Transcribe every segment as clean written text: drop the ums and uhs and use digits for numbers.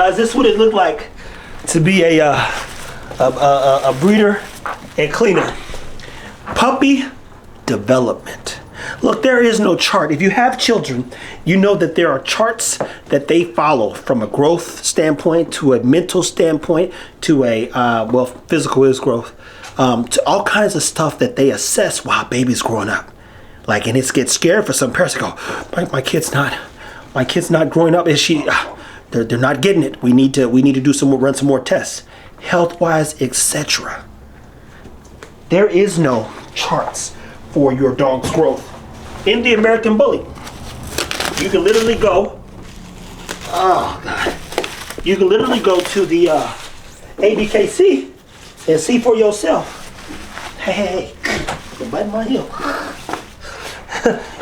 Guys, this is what it looked like to be a breeder and cleaner. Puppy development. Look, there is no chart. If you have children, you know that there are charts that they follow from a growth standpoint to a mental standpoint to a, physical is growth, to all kinds of stuff that they assess while baby's growing up. Like, and it gets scared for some parents to go, my kid's not growing up. Is she, they're not getting it. We need to do some more, run some more tests, health-wise, etc. There is no charts for your dog's growth. In the American Bully, you can literally go, you can literally go to the ABKC and see for yourself. Hey, you're biting my heel.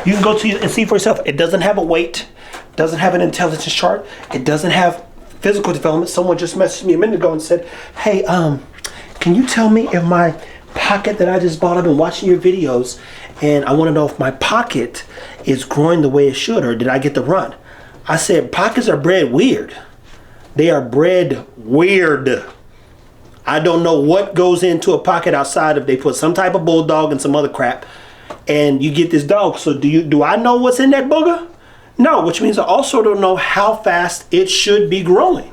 You can go to and see for yourself. It doesn't have a weight, doesn't have an intelligence chart, it doesn't have physical development. Someone just messaged me a minute ago and said, hey, can you tell me if my pocket that I just bought, I've been watching your videos, and I want to know if my pocket is growing the way it should, or did I get the run? I said, pockets are bred weird. They are bred weird. I don't know what goes into a pocket outside if they put some type of bulldog and some other crap, and you get this dog. So do I know what's in that booger? No, which means I also don't know how fast it should be growing.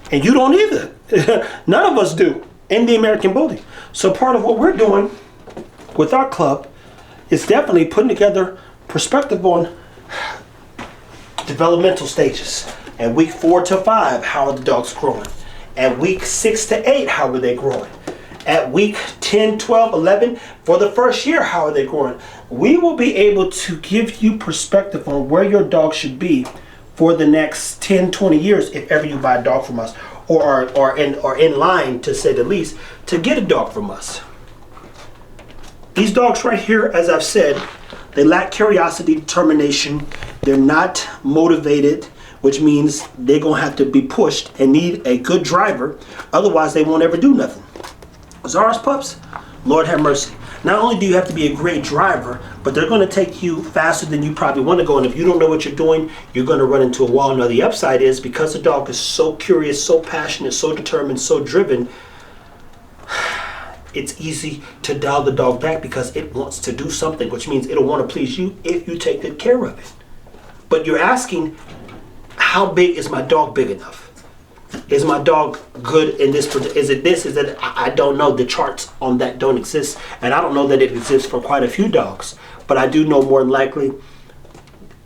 And you don't either. None of us do in the American Bully. So part of what we're doing with our club is definitely putting together perspective on developmental stages. At week 4 to 5, how are the dogs growing? At week 6 to 8, how are they growing? At week 10, 12, 11, for the first year, how are they growing? We will be able to give you perspective on where your dog should be for the next 10, 20 years if ever you buy a dog from us, or in line, to say the least, to get a dog from us. These dogs right here, as I've said, they lack curiosity, determination. They're not motivated, which means they're going to have to be pushed and need a good driver. Otherwise, they won't ever do nothing. Zara's pups, Lord have mercy. Not only do you have to be a great driver, but they're going to take you faster than you probably want to go. And if you don't know what you're doing, you're going to run into a wall. Now, the upside is because the dog is so curious, so passionate, so determined, so driven, it's easy to dial the dog back because it wants to do something, which means it'll want to please you if you take good care of it. But you're asking, how big is my dog big enough? Is my dog good in this? Is it this? Is it? I don't know. The charts on that don't exist. And I don't know that it exists for quite a few dogs. But I do know more than likely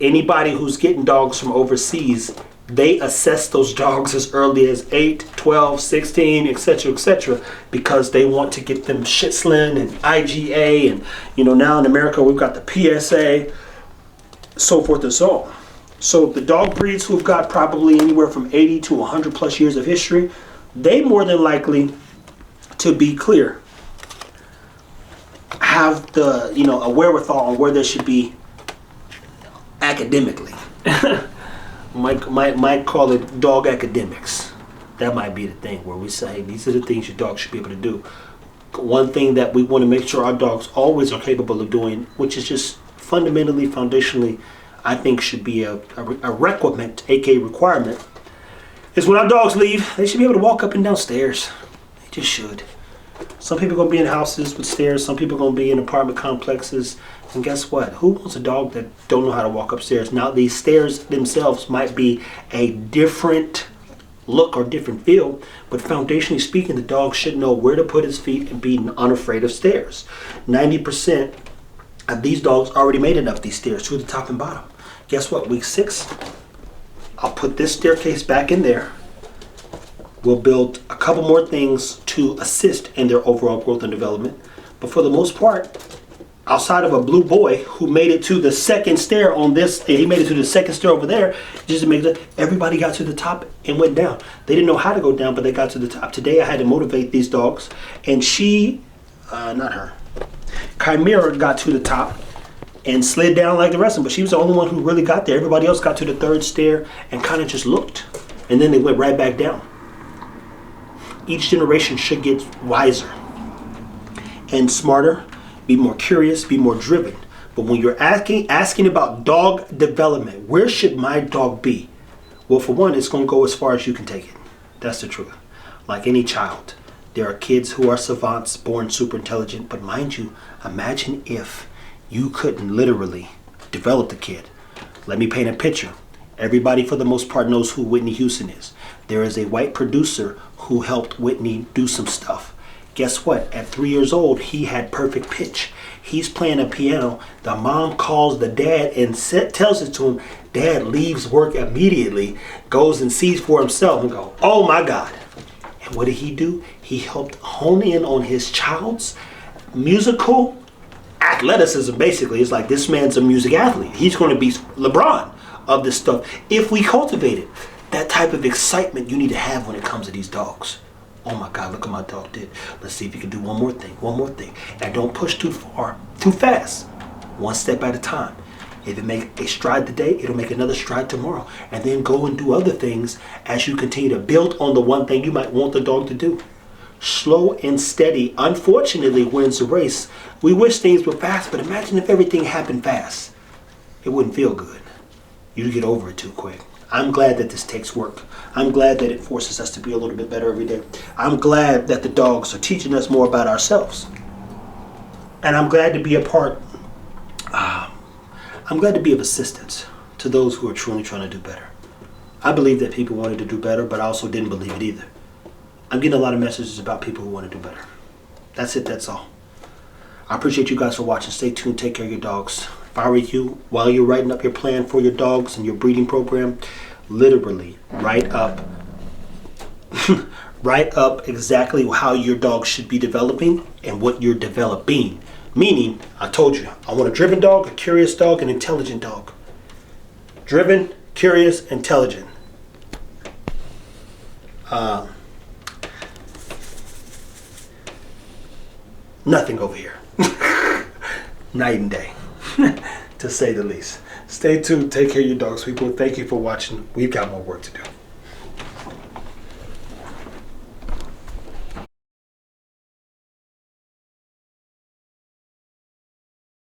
anybody who's getting dogs from overseas, they assess those dogs as early as 8, 12, 16, etc., because they want to get them Shitslin and IGA. And, now in America, we've got the PSA, so forth and so on. So the dog breeds who've got probably anywhere from 80 to 100 plus years of history, they more than likely, to be clear, have the, a wherewithal on where they should be academically. might call it dog academics. That might be the thing where we say these are the things your dog should be able to do. One thing that we want to make sure our dogs always are capable of doing, which is just fundamentally, foundationally, I think should be a requirement, aka requirement, is when our dogs leave, they should be able to walk up and down stairs. They just should. Some people are going to be in houses with stairs. Some people are going to be in apartment complexes. And guess what? Who wants a dog that don't know how to walk upstairs? Now, these stairs themselves might be a different look or different feel, but foundationally speaking, the dog should know where to put his feet and be unafraid of stairs. 90% of these dogs already made it up these stairs to the top and bottom. Guess what? Week 6, I'll put this staircase back in there. We'll build a couple more things to assist in their overall growth and development. But for the most part, outside of a blue boy who made it to the second stair on this, he made it to the second stair over there, just to make it, everybody got to the top and went down. They didn't know how to go down, but they got to the top. Today I had to motivate these dogs, and she, not her, Chimera got to the top and slid down like the rest of them, but she was the only one who really got there. Everybody else got to the third stair and kind of just looked, and then they went right back down. Each generation should get wiser and smarter, be more curious, be more driven. But when you're asking about dog development, where should my dog be? Well, for one, it's going to go as far as you can take it. That's the truth. Like any child, there are kids who are savants, born super intelligent. But mind you, imagine if you couldn't literally develop the kid. Let me paint a picture. Everybody, for the most part, knows who Whitney Houston is. There is a white producer who helped Whitney do some stuff. Guess what? At 3 years old, he had perfect pitch. He's playing a piano. The mom calls the dad and tells it to him. Dad leaves work immediately, goes and sees for himself and goes, oh my God. And what did he do? He helped hone in on his child's musical athleticism, basically. It's like, this man's a music athlete. He's going to be LeBron of this stuff. If we cultivate it, that type of excitement you need to have when it comes to these dogs. Oh my God, look what my dog did. Let's see if you can do one more thing. And don't push too far, too fast. One step at a time. If it make a stride today, it'll make another stride tomorrow. And then go and do other things as you continue to build on the one thing you might want the dog to do. Slow and steady, unfortunately, wins the race. We wish things were fast, but imagine if everything happened fast. It wouldn't feel good. You'd get over it too quick. I'm glad that this takes work. I'm glad that it forces us to be a little bit better every day. I'm glad that the dogs are teaching us more about ourselves. And I'm glad to be a part. I'm glad to be of assistance to those who are truly trying to do better. I believe that people wanted to do better, but I also didn't believe it either. I'm getting a lot of messages about people who want to do better. That's it, that's all. I appreciate you guys for watching. Stay tuned, take care of your dogs. If I were you, while you're writing up your plan for your dogs and your breeding program, literally write up exactly how your dog should be developing and what you're developing. Meaning, I told you, I want a driven dog, a curious dog, an intelligent dog. Driven, curious, intelligent. Nothing over here. Night and day, to say the least. Stay tuned. Take care of your dogs, people. Thank you for watching. We've got more work to do.